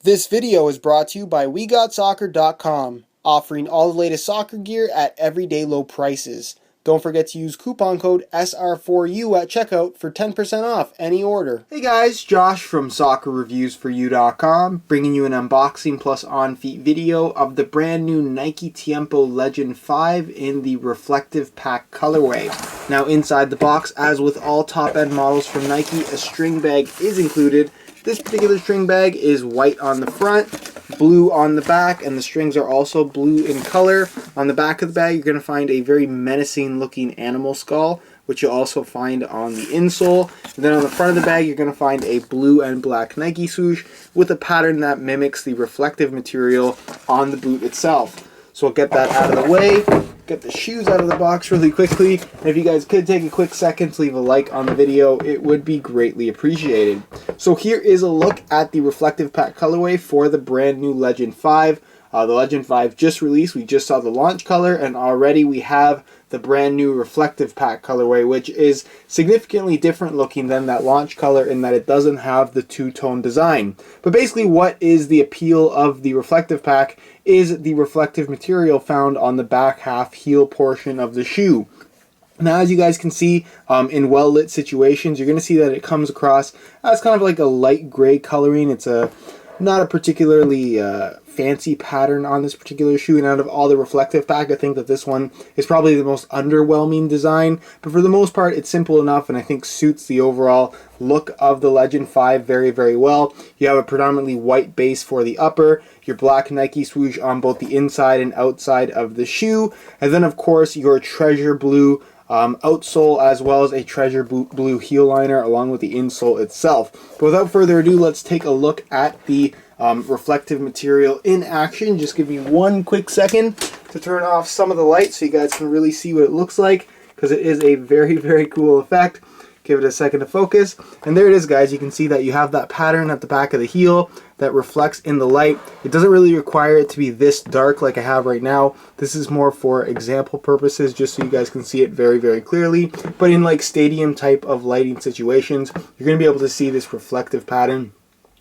This video is brought to you by WeGotSoccer.com, offering all the latest soccer gear at everyday low prices. Don't forget to use coupon code SR4U at checkout for 10% off any order. Hey guys, Josh from SoccerReviewsForYou.com, bringing you an unboxing plus on-feet video of the brand new Nike Tiempo Legend 5 in the Reflective Pack colorway. Now inside the box, as with all top-end models from Nike, a string bag is included. This particular string bag is white on the front, blue on the back, and the strings are also blue in color. On the back of the bag, you're going to find a very menacing looking animal skull, which you'll also find on the insole. And then on the front of the bag, you're going to find a blue and black Nike swoosh with a pattern that mimics the reflective material on the boot itself. So we'll get that out of the way, get the shoes out of the box really quickly, and if you guys could take a quick second to leave a like on the video, it would be greatly appreciated. So here is a look at the Reflective Pack colorway for the brand new Legend 5. The Legend 5 just released, we just saw the launch color, and already we have the brand new Reflective Pack colorway, which is significantly different looking than that launch color in that it doesn't have the two-tone design. But basically what is the appeal of the Reflective Pack is the reflective material found on the back half heel portion of the shoe. Now, as you guys can see, in well-lit situations, you're going to see that it comes across as kind of like a light gray coloring. It's not a particularly fancy pattern on this particular shoe, and out of all the Reflective Pack, I think that this one is probably the most underwhelming design, but for the most part it's simple enough and I think suits the overall look of the Legend 5 very, very well. You have a predominantly white base for the upper, your black Nike swoosh on both the inside and outside of the shoe, and then of course your treasure blue outsole, as well as a treasure blue heel liner along with the insole itself. But without further ado, let's take a look at the reflective material in action. Just give me one quick second to turn off some of the light so you guys can really see what it looks like, because it is a very, very cool effect. Give it a second to focus, and there it is, guys. You can see that you have that pattern at the back of the heel that reflects in the light. It doesn't really require it to be this dark like I have right now. This is more for example purposes, just so you guys can see it very, very clearly. But in like stadium type of lighting situations, you're going to be able to see this reflective pattern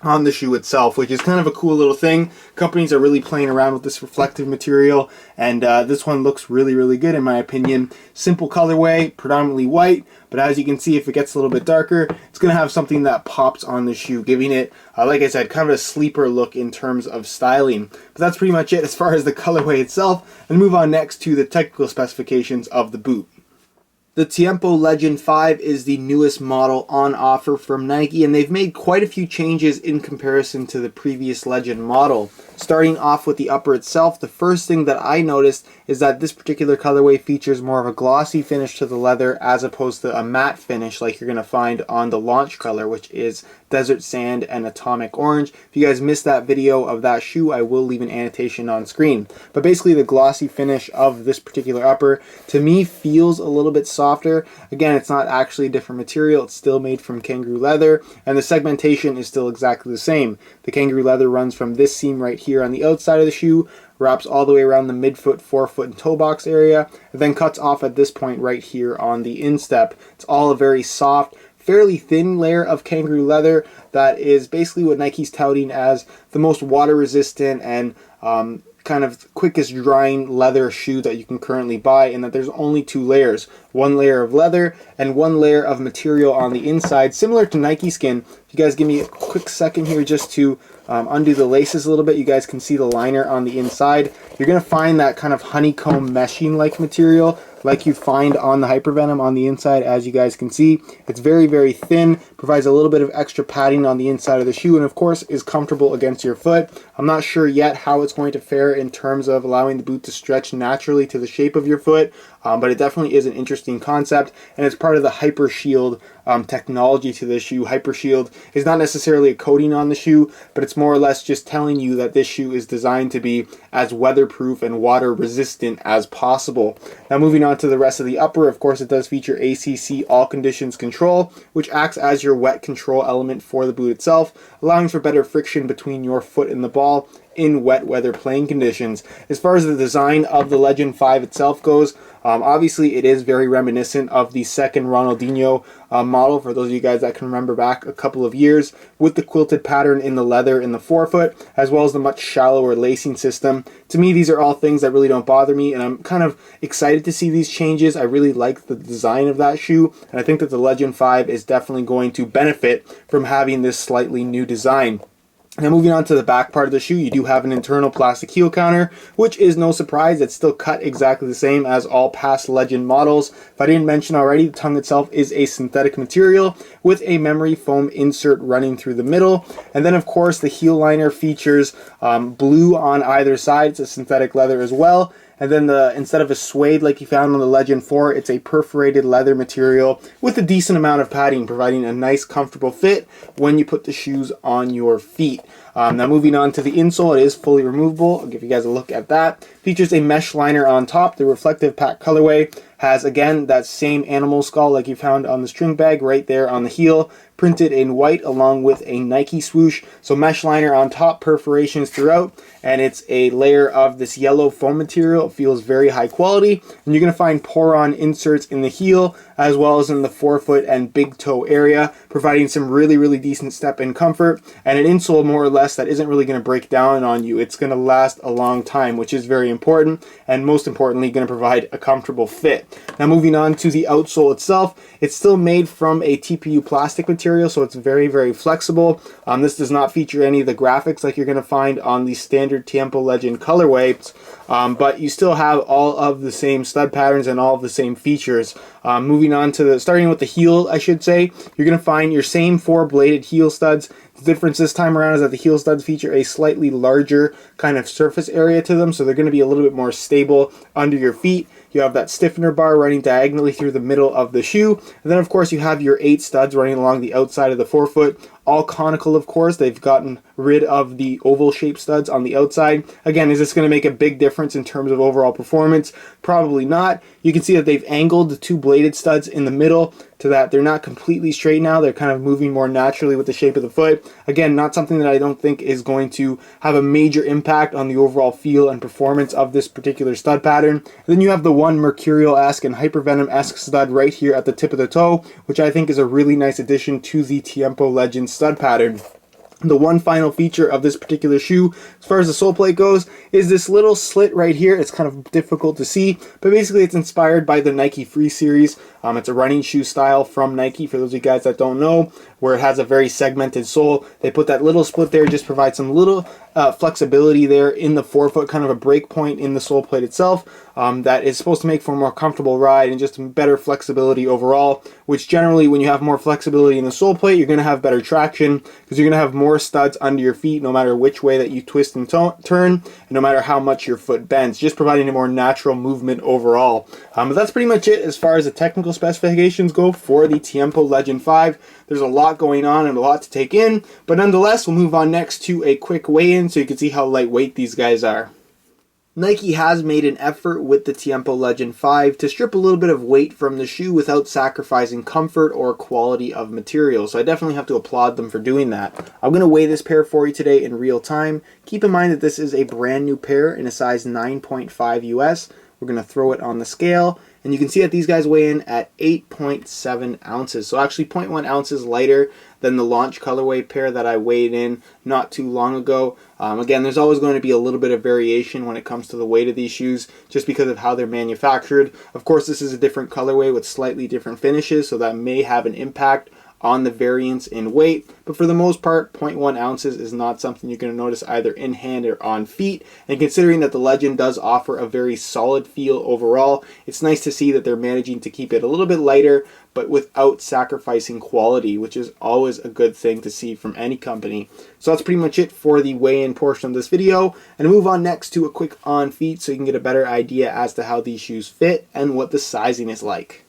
on the shoe itself, which is kind of a cool little thing. Companies are really playing around with this reflective material, and this one looks really, really good in my opinion. Simple colorway, predominantly white, but as you can see, if it gets a little bit darker, it's going to have something that pops on the shoe, giving it, like I said, kind of a sleeper look in terms of styling. But that's pretty much it as far as the colorway itself, and move on next to the technical specifications of the boot. The Tiempo Legend 5 is the newest model on offer from Nike, and they've made quite a few changes in comparison to the previous Legend model. Starting off with the upper itself, the first thing that I noticed is that this particular colorway features more of a glossy finish to the leather as opposed to a matte finish like you're going to find on the launch color, which is Desert Sand and Atomic Orange. If you guys missed that video of that shoe, I will leave an annotation on screen. But basically the glossy finish of this particular upper to me feels a little bit softer. Again, it's not actually a different material, it's still made from kangaroo leather, and the segmentation is still exactly the same. The kangaroo leather runs from this seam right here on the outside of the shoe, wraps all the way around the midfoot, forefoot, and toe box area, and then cuts off at this point right here on the instep. It's all a very soft, fairly thin layer of kangaroo leather that is basically what Nike's touting as the most water resistant and kind of quickest drying leather shoe that you can currently buy, in that there's only two layers. One layer of leather and one layer of material on the inside, similar to Nike Skin. If you guys give me a quick second here just to undo the laces a little bit, you guys can see the liner on the inside. You're going to find that kind of honeycomb meshing like material like you find on the Hypervenom on the inside. As you guys can see, it's very, very thin, provides a little bit of extra padding on the inside of the shoe, and of course is comfortable against your foot. I'm not sure yet how it's going to fare in terms of allowing the boot to stretch naturally to the shape of your foot, but it definitely is an interesting concept, and it's part of the Hyper Shield technology to this shoe. Hyper Shield is not necessarily a coating on the shoe, but it's more or less just telling you that this shoe is designed to be as weatherproof and water resistant as possible. Now moving on to the rest of the upper, of course it does feature ACC All Conditions Control, which acts as your wet control element for the boot itself, allowing for better friction between your foot and the ball in wet weather playing conditions. As far as the design of the Legend 5 itself goes, obviously it is very reminiscent of the second Ronaldinho model, for those of you guys that can remember back a couple of years, with the quilted pattern in the leather in the forefoot, as well as the much shallower lacing system. To me, these are all things that really don't bother me, and I'm kind of excited to see these changes. I really like the design of that shoe, and I think that the Legend 5 is definitely going to benefit from having this slightly new design. Now moving on to the back part of the shoe, you do have an internal plastic heel counter, which is no surprise. It's still cut exactly the same as all past Legend models. If I didn't mention already, the tongue itself is a synthetic material with a memory foam insert running through the middle. And then of course the heel liner features blue on either side. It's a synthetic leather as well. And then instead of a suede like you found on the Legend 4, it's a perforated leather material with a decent amount of padding, providing a nice comfortable fit when you put the shoes on your feet. Now moving on to the insole, it is fully removable. I'll give you guys a look at that. Features a mesh liner on top. The reflective pack colorway has, again, that same animal skull like you found on the string bag right there on the heel, printed in white along with a Nike swoosh. So mesh liner on top, perforations throughout, and it's a layer of this yellow foam material. It feels very high quality, and you're going to find pour-on inserts in the heel as well as in the forefoot and big toe area, providing some really decent step and comfort, and an insole more or less that isn't really going to break down on you. It's going to last a long time, which is very important, and most importantly going to provide a comfortable fit. Now moving on to the outsole itself, it's still made from a TPU plastic material, so it's very flexible. This does not feature any of the graphics like you're going to find on the standard Tiempo Legend colorways, but you still have all of the same stud patterns and all of the same features. Moving on to starting with the heel, I should say, you're going to find your same 4-bladed heel studs. The difference this time around is that the heel studs feature a slightly larger kind of surface area to them, so they're going to be a little bit more stable under your feet. You have that stiffener bar running diagonally through the middle of the shoe, and then of course you have your 8 studs running along the outside of the forefoot, all conical of course. They've gotten rid of the oval shaped studs on the outside. Again, is this going to make a big difference in terms of overall performance? Probably not. You can see that they've angled the 2 bladed studs in the middle to that they're not completely straight now. They're kind of moving more naturally with the shape of the foot. Again, not something that I don't think is going to have a major impact on the overall feel and performance of this particular stud pattern. And then you have the one Mercurial-esque and Hypervenom-esque stud right here at the tip of the toe, which I think is a really nice addition to the Tiempo Legend stud pattern. The one final feature of this particular shoe, as far as the sole plate goes, is this little slit right here. It's kind of difficult to see, but basically it's inspired by the Nike Free series. It's a running shoe style from Nike, for those of you guys that don't know, where it has a very segmented sole. They put that little split there, just provide some little flexibility there in the forefoot, kind of a break point in the sole plate itself, that is supposed to make for a more comfortable ride and just better flexibility overall, which generally when you have more flexibility in the sole plate, you're going to have better traction because you're going to have more studs under your feet no matter which way that you twist and turn, and no matter how much your foot bends, just providing a more natural movement overall. But that's pretty much it as far as the technical specifications go for the Tiempo Legend 5. There's a lot going on and a lot to take in, but nonetheless, we'll move on next to a quick weigh-in so you can see how lightweight these guys are. Nike has made an effort with the Tiempo Legend 5 to strip a little bit of weight from the shoe without sacrificing comfort or quality of material, so I definitely have to applaud them for doing that. I'm going to weigh this pair for you today in real time. Keep in mind that this is a brand new pair in a size 9.5 US. We're going to throw it on the scale, and you can see that these guys weigh in at 8.7 ounces, so actually 0.1 ounces lighter than the launch colorway pair that I weighed in not too long ago. Again, there's always going to be a little bit of variation when it comes to the weight of these shoes just because of how they're manufactured. Of course, this is a different colorway with slightly different finishes, so that may have an impact on the variance in weight, but for the most part 0.1 ounces is not something you're going to notice either in hand or on feet. And considering that the Legend does offer a very solid feel overall, it's nice to see that they're managing to keep it a little bit lighter but without sacrificing quality, which is always a good thing to see from any company. So that's pretty much it for the weigh-in portion of this video, and move on next to a quick on feet so you can get a better idea as to how these shoes fit and what the sizing is like.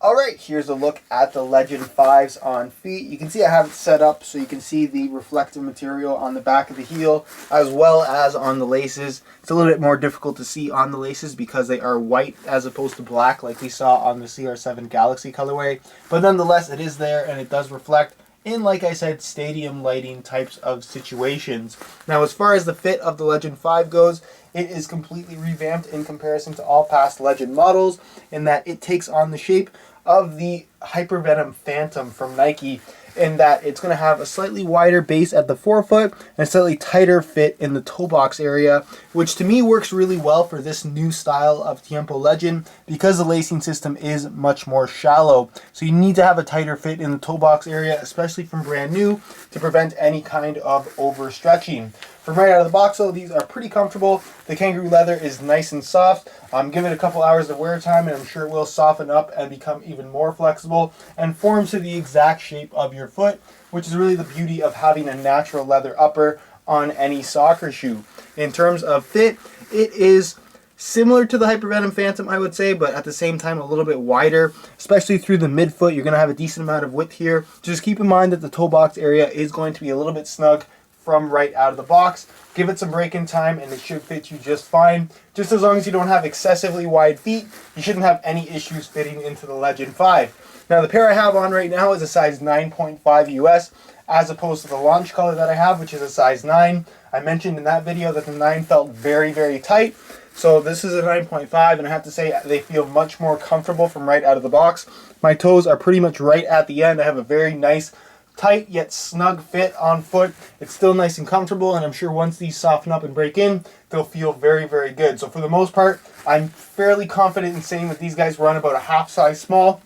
Alright, here's a look at the Legend 5s on feet. You can see I have it set up so you can see the reflective material on the back of the heel as well as on the laces. It's a little bit more difficult to see on the laces because they are white as opposed to black like we saw on the CR7 Galaxy colorway. But nonetheless, it is there and it does reflect. in, like I said, stadium lighting types of situations. Now, as far as the fit of the Legend 5 goes, it is completely revamped in comparison to all past Legend models in that it takes on the shape of the Hypervenom Phantom from Nike, in that it's going to have a slightly wider base at the forefoot and a slightly tighter fit in the toe box area, which to me works really well for this new style of Tiempo Legend because the lacing system is much more shallow. So you need to have a tighter fit in the toe box area, especially from brand new, to prevent any kind of overstretching. From right out of the box though, these are pretty comfortable. The kangaroo leather is nice and soft. Give it a couple hours of wear time and I'm sure it will soften up and become even more flexible and form to the exact shape of your foot, which is really the beauty of having a natural leather upper on any soccer shoe. In terms of fit, it is similar to the Hypervenom Phantom, I would say, but at the same time a little bit wider, especially through the midfoot. You're going to have a decent amount of width here. Just keep in mind that the toe box area is going to be a little bit snug from right out of the box. Give it some break-in time and it should fit you just fine. Just as long as you don't have excessively wide feet, you shouldn't have any issues fitting into the Legend 5. Now the pair I have on right now is a size 9.5 US as opposed to the launch color that I have, which is a size 9. I mentioned in that video that the 9 felt very, very tight. So this is a 9.5 and I have to say they feel much more comfortable from right out of the box. My toes are pretty much right at the end. I have a very nice tight yet snug fit on foot. It's still nice and comfortable, and I'm sure once these soften up and break in, they'll feel very, very good. So for the most part, I'm fairly confident in saying that these guys run about a half size small.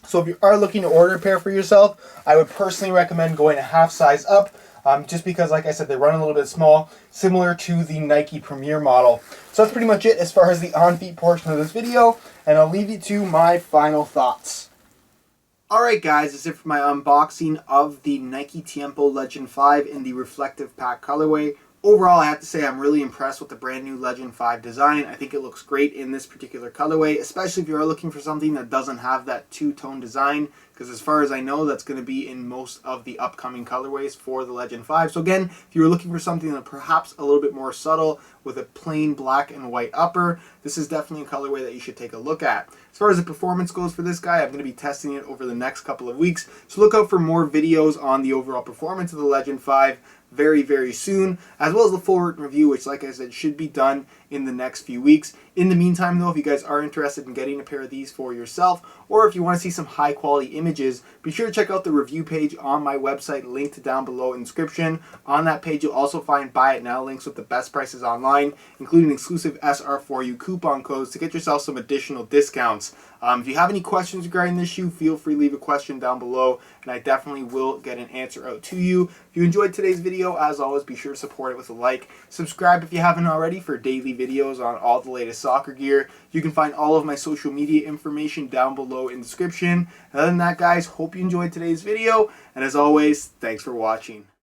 So if you are looking to order a pair for yourself, I would personally recommend going a half size up, just because, like I said, they run a little bit small, similar to the Nike Premier model. So that's pretty much it as far as the on-feet portion of this video, and I'll leave you to my final thoughts. Alright guys, that's it for my unboxing of the Nike Tiempo Legend 5 in the reflective pack colorway. Overall, I have to say I'm really impressed with the brand new Legend 5 design. I think it looks great in this particular colorway, especially if you are looking for something that doesn't have that two-tone design, because as far as I know, that's going to be in most of the upcoming colorways for the Legend 5. So again, if you were looking for something that perhaps a little bit more subtle with a plain black and white upper, this is definitely a colorway that you should take a look at. As far as the performance goes for this guy, I'm going to be testing it over the next couple of weeks, so look out for more videos on the overall performance of the Legend 5 very, very soon, as well as the full written review, which, like I said, should be done in the next few weeks. In the meantime, though, if you guys are interested in getting a pair of these for yourself, or if you want to see some high quality images, be sure to check out the review page on my website, linked down below in the description. On that page, you'll also find buy it now links with the best prices online, including exclusive SR4U coupon codes to get yourself some additional discounts. If you have any questions regarding this shoe, feel free to leave a question down below, and I definitely will get an answer out to you. If you enjoyed today's video, as always, be sure to support it with a like. Subscribe if you haven't already for daily videos on all the latest soccer gear. You can find all of my social media information down below in the description. And other than that, guys, hope you enjoyed today's video, and as always, thanks for watching.